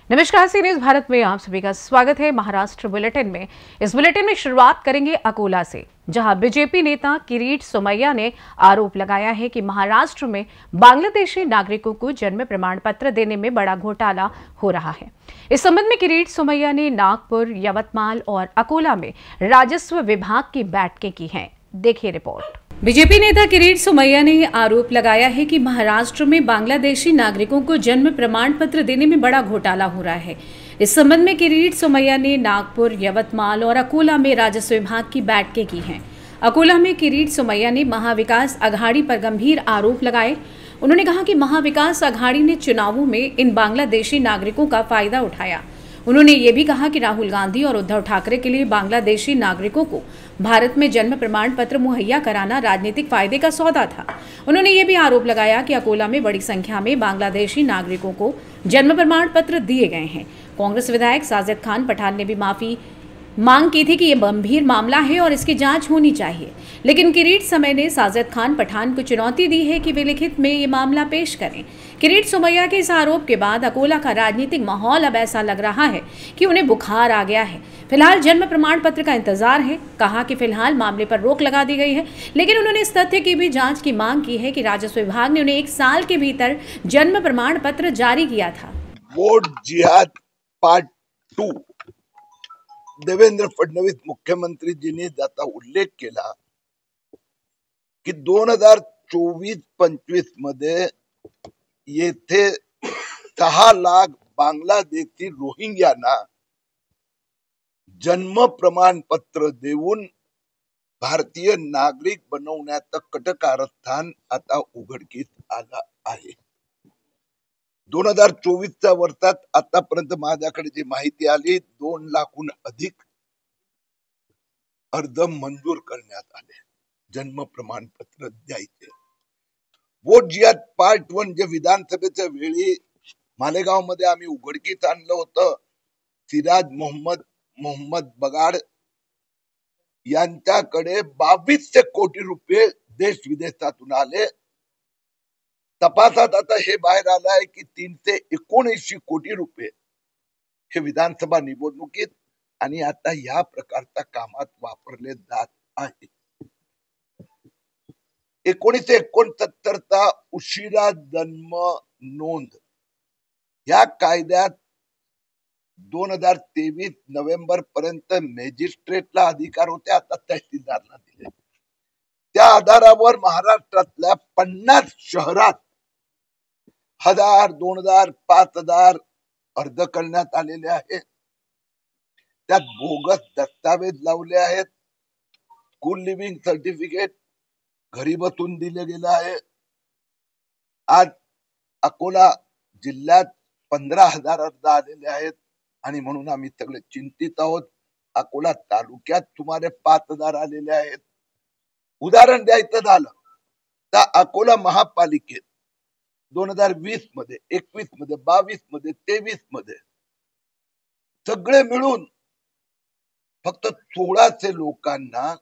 नमस्कार, C news Bharat में आप सभी का स्वागत है। महाराष्ट्र बुलेटिन में इस बुलेटिन में शुरुआत करेंगे अकोला से, जहां बीजेपी नेता किरीट सोमैया ने आरोप लगाया है कि महाराष्ट्र में बांग्लादेशी नागरिकों को जन्म प्रमाण पत्र देने में बड़ा घोटाला हो रहा है। इस संबंध में किरीट सोमैया ने नागपुर, यवतमाल और अकोला में राजस्व विभाग की बैठकें की हैं। देखिए रिपोर्ट। बीजेपी नेता किरीट सोमैया ने आरोप लगाया है कि महाराष्ट्र में बांग्लादेशी नागरिकों को जन्म प्रमाण पत्र देने में बड़ा घोटाला हो रहा है। इस संबंध में किरीट सोमैया ने नागपुर, यवतमाल और अकोला में राजस्व विभाग की बैठकें की हैं। अकोला में किरीट सोमैया ने महाविकास अघाड़ी पर गंभीर आरोप लगाए। उन्होंने कहा कि महाविकास अघाड़ी ने चुनावों में इन बांग्लादेशी नागरिकों का फायदा उठाया। उन्होंने ये भी कहा कि राहुल गांधी और उद्धव ठाकरे के लिए बांग्लादेशी नागरिकों को भारत में जन्म प्रमाण पत्र मुहैया कराना राजनीतिक फायदे का सौदा था। उन्होंने ये भी आरोप लगाया कि अकोला में बड़ी संख्या में बांग्लादेशी नागरिकों को जन्म प्रमाण पत्र दिए गए हैं। कांग्रेस विधायक साजिद खान पठान ने भी माफी मांग की थी कि यह गंभीर मामला है और इसकी जांच होनी चाहिए, लेकिन किरीट सोमैया ने साजिद खान पठान को चुनौती दी है कि वे लिखित में ये मामला पेश करें। किरीट सोमैया के इस आरोप के बाद अकोला का राजनीतिक माहौल अब ऐसा लग रहा है कि उन्हें बुखार आ गया है। फिलहाल जन्म प्रमाण पत्र का इंतजार है। कहा कि फिलहाल मामले पर रोक लगा दी गई है, लेकिन उन्होंने इस तथ्य की भी जांच की मांग की है कि राजस्व विभाग ने उन्हें 1 साल के भीतर जन्म प्रमाण पत्र जारी किया था। वोट जिहाद पार्ट 2 देवेंद्र फडणवीस मुख्यमंत्रीजींनी त्याचा उल्लेख केला की 2024-25 मध्ये येथे 6 लाख बांगलादेशी रोहिंग्यांना जन्म प्रमाणपत्र देऊन भारतीय नागरिक बनवण्याचं कटकारस्थान आता उघडकीस आलं आहे। 2024च्या वर्षात आतापर्यंत माझ्याकडे जी माहिती आली 2 लाखहून अधिक अर्ज मंजूर करण्यात आले जन्म प्रमाणपत्र द्यायचे। वोट जिहाद पार्ट 1 जे विधानसभेच्या वेळी मालेगाव मध्ये आम्ही उघडकीस आणलं होतं, सिराज मोहम्मद बगाड यांच्याकडे 2200 कोटी रुपये देश विदेशातून आले। तपासात आता हे बाहेर आलं आहे की 379 कोटी रुपये हे विधानसभा निवडणुकीत आणि आता या प्रकारच्या कामात वापरले जात आहे। 1969 चा उशिरा जन्म नोंद या कायद्यात 2023 नोव्हेंबर पर्यंत मॅजिस्ट्रेटला अधिकार होते, आता तहसीलदारला दिले। त्या आधारावर महाराष्ट्रातल्या 50 शहरात 1000, 2000, 5000 अर्ज करण्यात आलेले आहेत। त्यात बोगस दस्तावेज लावले आहेत। स्कूल लिव्हिंग सर्टिफिकेट घरी बसून दिले गेले आहे। आज अकोला जिल्ह्यात 15,000 अर्ज आलेले आहेत आणि म्हणून आम्ही सगळे चिंतित आहोत। अकोला तालुक्यात सुमारे 5,000 आलेले आहेत। उदाहरण द्यायचं झालं तर अकोला महापालिकेत 2020 मध्ये, 21 मध्ये, 22 मध्ये, 23 मध्ये सगळे मिळून फक्त 1600 लोकांना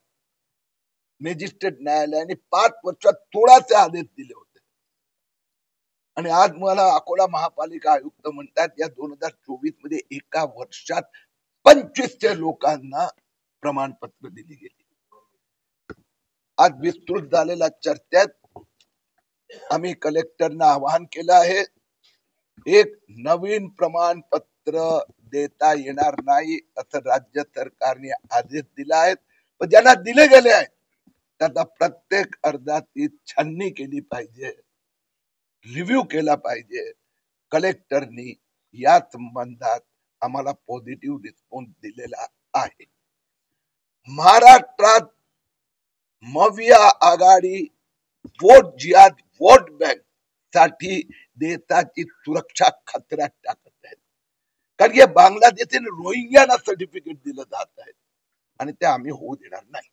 मॅजिस्ट्रेट न्यायालयाने 5 वर्षात 1600 आदेश दिले होते। आणि आज मला अकोला महापालिका आयुक्त म्हणतात या 2024 मध्ये एका वर्षात 2500 लोकांना प्रमाणपत्र दिली गेली। आज विस्तृत झालेल्या चर्चेत आम्ही कलेक्टरना आवाहन केलं आहे, एक नवीन प्रमाणपत्र देता येणार नाही असं राज्य सरकारने आदेश दिला आहे। पण ज्यांना दिले गेले आहेत त्याचा प्रत्येक अर्जाची छाननी केली पाहिजे, रिव्ह्यू केला पाहिजे। कलेक्टरनी या संबंधात आम्हाला पॉझिटिव्ह रिस्पॉन्स दिलेला आहे। महाराष्ट्रात मविया आघाडी वोट जिहाद वोट बँक साठी देशाची सुरक्षा खतऱ्यात टाकत आहेत, कारण या बांगलादेशी रोहिंग्यांना सर्टिफिकेट दिलं जात आहे आणि ते आम्ही होऊ देणार नाही।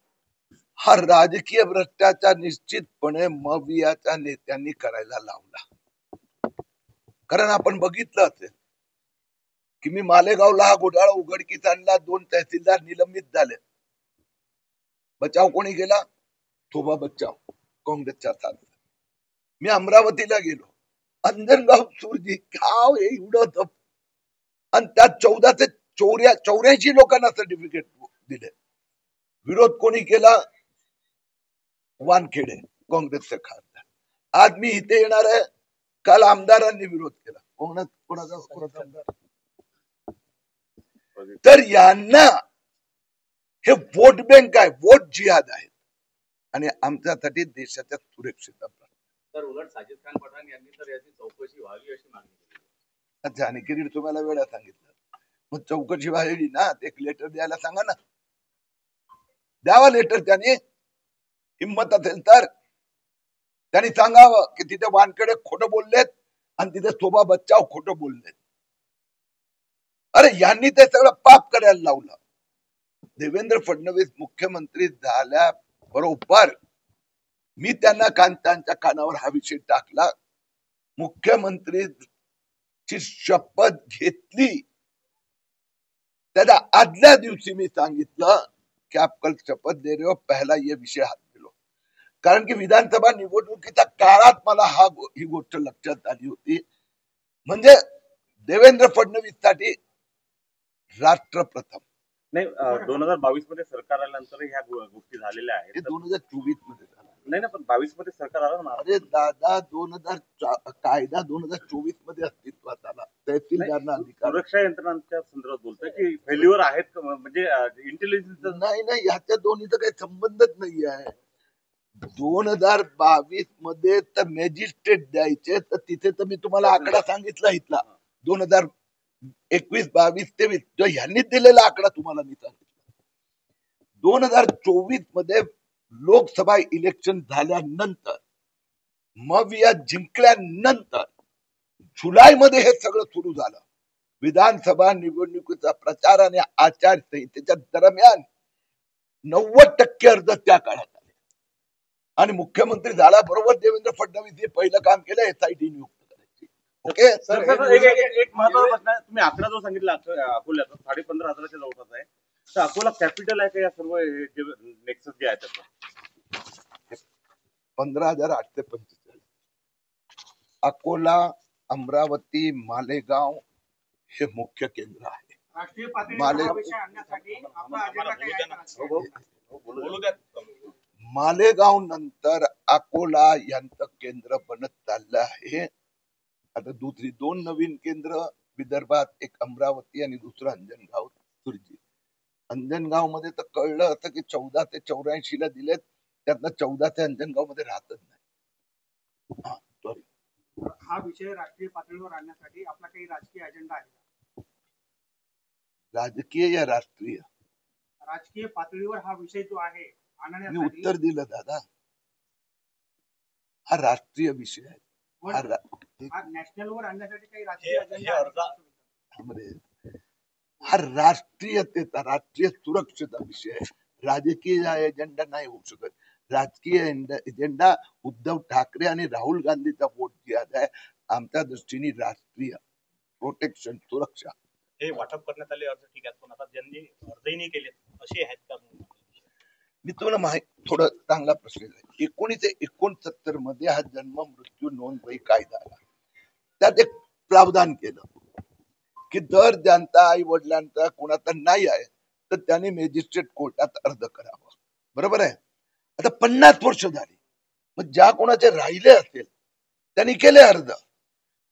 हा राजकीय भ्रष्टाचार निश्चितपणे मवियाच्या नेत्यांनी करायला लावला। कारण आपण बघितलं असेल की मी मालेगावला हा घोटाळा उघडकीस आणला, 2 तहसीलदार निलंबित झाले। बचाव कोणी केला? थोबा बचाव, काँग्रेसच्या साथ। मी अमरावतीला गेलो, अंजनगाव सुरजी गाव हे एवढं आणि त्या 14 ते 84 लोकांना सर्टिफिकेट दिले. विरोध कोणी केला? वानखेडे, काँग्रेसचे खासदार. आज मी इथे येणार आहे. काल आमदारांनी विरोध केला. कोणाचा आमदार? तर यांना हे वोट बँक आहे, वोट जिहाद आहे आणि आमच्यासाठी देशाच्या सुरक्षित. तर उलट साजिद खान पठाण यांनी तर याची चौकशी व्हावी अशी मागणी केली. अच्छा, आणि किरीट तुम्हाला वेळा सांगितलं, मग चौकशी व्हावी ना, एक लेटर द्यायला सांगा ना, द्यावा लेटर. त्याने हिंमत असेल तर त्यांनी सांगावं की तिथे वानखेडे खोटं बोललेत आणि तिथे शोभा बच्चाव खोटं बोललेत. अरे यांनी ते सगळं पाप करायला लावलं. देवेंद्र फडणवीस मुख्यमंत्री झाल्या बरोबर मी त्यांना त्यांच्या कानावर हा विषय टाकला. मुख्यमंत्रीची शपथ घेतली त्याच्या आदल्या दिवशी मी सांगितलं की आप कल शपथ दे रहे हो, पहला ये विषय हात दिलो. कारण की विधानसभा निवडणुकीच्या काळात मला ही गोष्ट लक्षात आली होती. म्हणजे देवेंद्र फडणवीस साठी राष्ट्र प्रथम. नाही, 2022 मध्ये सरकार आल्यानंतर ह्या गोष्टी झालेल्या आहेत. 2024 मध्ये झाला नाही ना, पण 22 मध्ये सरकार आलं ना. अरे दादा, कायदा 2024 मध्ये अस्तित्वात आला. तहसीलदारांना अधिकार. सुरक्षा यंत्रणांच्या संदर्भात बोलतोय की फेल्युअर आहेत, म्हणजे इंटेलिजन्स. नाही, ह्याच्या दोन्हीचा काही संबंधच नाही आहे. 2022 मध्ये तर मॅजिस्ट्रेट द्यायचे, तर तिथे तर मी तुम्हाला आकडा सांगितला इथला 2021, 22, 23 जो ह्यांनी दिलेला आकडा तुम्हाला मी सांगितला. 2024 मध्ये लोकसभा इलेक्शन झाल्यानंतर, मग या जिंकल्यानंतर जुलैमध्ये हे सगळं सुरू झालं. विधानसभा निवडणुकीचा प्रचार आणि आचारसंहितेच्या दरम्यान 90% अर्ज त्या काळात आले. आणि मुख्यमंत्री झाल्याबरोबर देवेंद्र फडणवीस हे पहिलं काम केलं SIT नियुक्त करायची. ओके सर, एक महत्त्वाचा प्रश्न आहे. तुम्ही आकडा जो सांगितला अकोल्याचा 15,500च्या जवळपास आहे, तर अकोला कॅपिटल आहे का या सर्व नेक्सस जे आहे त्याचं? 15,845. अकोला, अमरावती, मालेगाव हे मुख्य केंद्र आहे. राष्ट्रीय पातळीवर विषय आणण्यासाठी आपला अजेंडा काय आहे? मालेगाव नंतर अकोला यांचं केंद्र बनत चाललं आहे. आता दुसरी 2 नवीन केंद्र विदर्भात, एक अमरावती आणि दुसरं अंजनगाव सुरजी. अंजनगाव मध्ये तर कळलं असं की 14 ते 84 ला दिलेत, त्यातनं 14 ते अंजनगाव मध्ये राहतच नाही. हा विषय राष्ट्रीय पातळीवर आणण्यासाठी आपला काही राजकीय अजेंडा आहे का? राजकीय या राष्ट्रीय? राजकीय पातळीवर हा विषय जो आहे मी उत्तर दिलं दादा. हा राष्ट्रीय विषय आहे. नॅशनलवर आणण्यासाठी काही राजकीय अजेंडा? हा राष्ट्रीयतेचा, राष्ट्रीय सुरक्षेचा विषय आहे. राजकीय एजेंडा नाही होऊ शकत. राजकीय एजेंडा उद्धव ठाकरे आणि राहुल गांधीचा वोट जिहाद आहे. आमच्या दृष्टीने राष्ट्रीय प्रोटेक्शन, सुरक्षा. हे वाटप करण्यात आले अर्ज ठीक आहेत, पण आता ज्यांनी अर्जही नाही केले असे आहेत का? मी तुम्हाला थोडा चांगला प्रश्न आहे. 1969 मध्ये हा जन्म मृत्यू नोंदवही कायदा आला. त्यात एक प्रावधान केलं की दर ज्यांचा आई वडिलांचा कोणाचा नाही आहे तर त्यांनी मॅजिस्ट्रेट कोर्टात अर्ज करावा. बरोबर आहे. आता 50 वर्ष झाली, मग ज्या कोणाचे राहिले असेल त्यांनी केले अर्ज.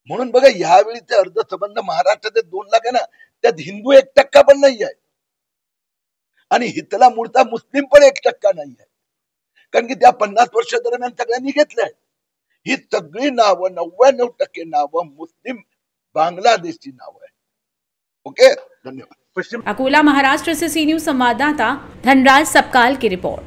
म्हणून बघा, यावेळीचे अर्ज संबंध महाराष्ट्रात 2 लाख आहे ना, त्यात हिंदू 1% पण नाही आहे आणि हितला मूळचा मुस्लिम पण 1% नाही आहे. कारण की त्या 50 वर्ष दरम्यान सगळ्यांनी घेतलंय. ही सगळी नावं 99% नावं मुस्लिम बांग्लादेशची नावं आहे. ओके, धन्यवाद. अकोला महाराष्ट्र से सी न्यूज संवाददाता धनराज सबकाल की रिपोर्ट।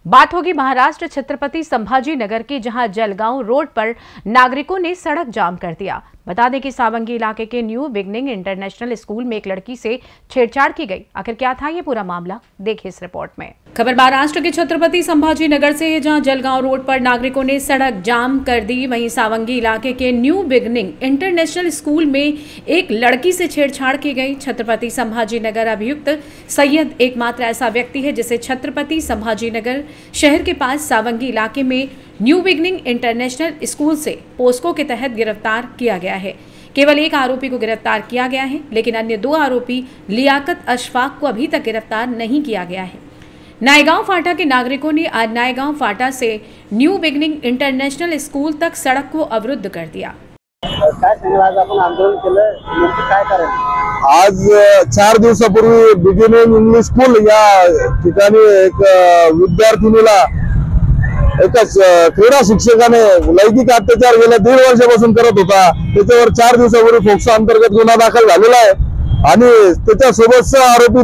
बात होगी महाराष्ट्र छत्रपति संभाजी नगर की, जहां जलगांव रोड पर नागरिकों ने सड़क जाम कर दिया। बता दें कि सावंगी इलाके के न्यू बिगनिंग इंटरनेशनल स्कूल में एक लड़की से छेड़छाड़ की गई। आखिर क्या था ये पूरा मामला, देखिए इस रिपोर्ट में। खबर महाराष्ट्र के छत्रपति संभाजी नगर से है, जहां जलगांव रोड पर नागरिकों ने सड़क जाम कर दी। वहीं सावंगी इलाके के न्यू बिगनिंग इंटरनेशनल स्कूल में एक लड़की से छेड़छाड़ की गई। छत्रपति संभाजी नगर अभियुक्त सैयद एकमात्र ऐसा व्यक्ति है जिसे छत्रपति संभाजी नगर शहर के पास सावंगी इलाके में न्यू बिगनिंग इंटरनेशनल स्कूल से पोस्को के तहत गिरफ्तार किया गया है। केवल एक आरोपी को गिरफ्तार किया गया है, लेकिन अन्य 2 आरोपी लियाकत अशफाक को अभी तक गिरफ्तार नहीं किया गया है। नायगांव फाटा के नागरिकों ने आज नायगांव फाटा से न्यू बिगनिंग इंटरनेशनल स्कूल तक सड़क को अवरुद्ध कर दिया। आज आपण आंदोलन केलं, नेमकं काय करायचं? आज 4 दिवसापूर्वी बिगिनिंग इंग्लिश स्कूल या ठिकाणी एक विद्यार्थिनीला एका क्रीडा शिक्षकाने लैंगिक अत्याचार गेल्या 1.5 वर्षापासून करत होता। त्याच्यावर 4 दिवसापूर्वी फोक्सो अंतर्गत गुन्हा दाखल झालेला आहे आणि त्याच्यासोबत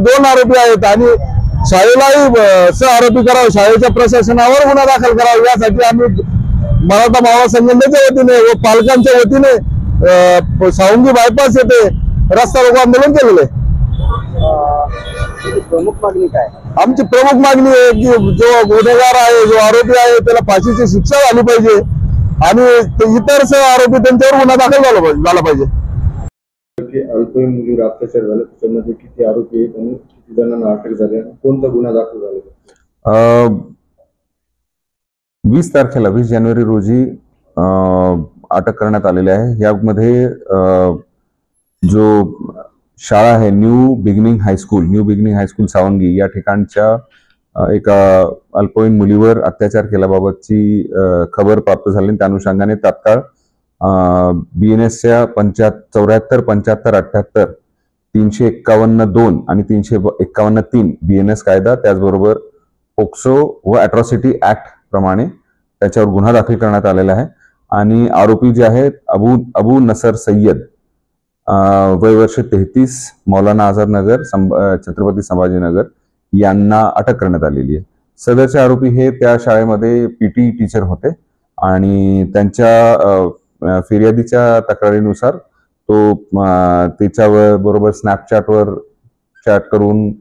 2 आरोपी आहेत आणि शाळेलाही आरोपी करावं, शाळेच्या प्रशासनावर गुन्हा दाखल करावा यासाठी आम्ही मराठा मावळा संघटनेच्या वतीने व पालकांच्या वतीने सावंगी बायपास येथे रस्ता रोको आंदोलन केलेले आहे। प्रमुख मागणी काय? आमची प्रमुख मागणी आहे की जो गुन्हेगार आहे, जो आरोपी आहे, त्याला फाशीची शिक्षा झाली पाहिजे आणि इतर आरोपी त्यांच्यावर गुन्हा दाखल झाला पाहिजे। अल्पवयीन मुलीवर अत्याचार झाले, त्याच्यामध्ये किती आरोपी आहेत आणि किती जणांना अटक झाली, कोणता गुन्हा दाखल झाला? 20 तारखेला 20 जानेवारी रोजी अटक करण्यात आलेली आहे। यामध्ये जो शाळा आहे न्यू बिगिनिंग हायस्कूल सावंगी या ठिकाणच्या एका अल्पवयीन मुलीवर अत्याचार केल्याबाबतची खबर प्राप्त झाली। त्या अनुषंगाने तात्काळ BNSच्या 74, 75, 78, 351(2) आणि 351(3) BNS कायदा, त्याचबरोबर पोक्सो व अॅट्रॉसिटी ऍक्ट प्रमाणे त्याच्यावर गुन्हा दाखल करण्यात आलेला आहे आणि आरोपी जे आहेत अबू नसर सय्यद, वय वर्ष 33, मौलाना आझाद नगर, छत्रपती संभाजीनगर यांना अटक करण्यात आलेली आहे। सदरचे आरोपी हे त्या शाळेमध्ये PT टीचर होते आणि त्यांच्या फिर्यादीच्या तक्रारीनुसार तो त्याच्यावर बरोबर स्नॅपचॅटवर चॅट करून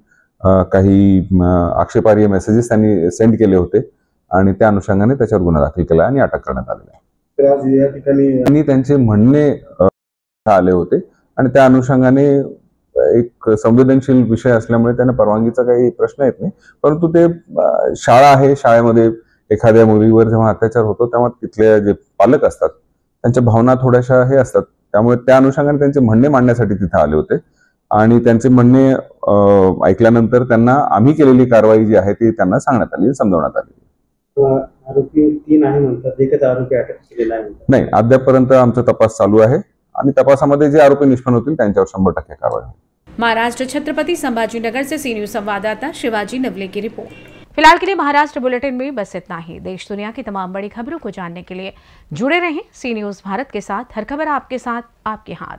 काही आक्षेपार्ह मेसेजेस त्यांनी सेंड केले होते आणि त्या अनुषंगाने त्याच्यावर गुन्हा दाखल केला आणि अटक करण्यात आलेली आहे। तर आज या ठिकाणी त्यांचे म्हणणे आले होते आणि त्या अनुषंगाने एक संवेदनशील विषय असल्यामुळे त्यांना परवानगीचा काही प्रश्न येत नाही, परंतु ते शाळा आहे, शाळेमध्ये एखाद्या मुलीवर जेव्हा अत्याचार होतो तेव्हा तिथले जे पालक असतात त्यांच्या भावना थोड्याशा हे असतात, त्यामुळे त्या अनुषंगाने त्यांचे म्हणणे मांडण्यासाठी तिथे आले होते आणि त्यांचे म्हणणे ऐकल्यानंतर त्यांना आम्ही केलेली कारवाई जी आहे ती त्यांना सांगण्यात आली, समजवण्यात आली। आरोपी 3 आहे म्हणतात, एकच आरोपी अटक केलेला आहे? नाही, अद्यापपर्यंत आमचा तपास चालू आहे आणि तपासामध्ये जे आरोपी निष्पन्न होतील त्यांच्यावर 100% कारवाई होईल। महाराष्ट्र छत्रपति संभाजीनगर से सी न्यूज संवाददाता शिवाजी नवले की रिपोर्ट। फिलहाल के लिए महाराष्ट्र बुलेटिन में बस इतना ही। देश दुनिया की तमाम बड़ी खबरों को जानने के लिए जुड़े रहें सी न्यूज भारत के साथ। हर खबर आपके साथ, आपके हाथ।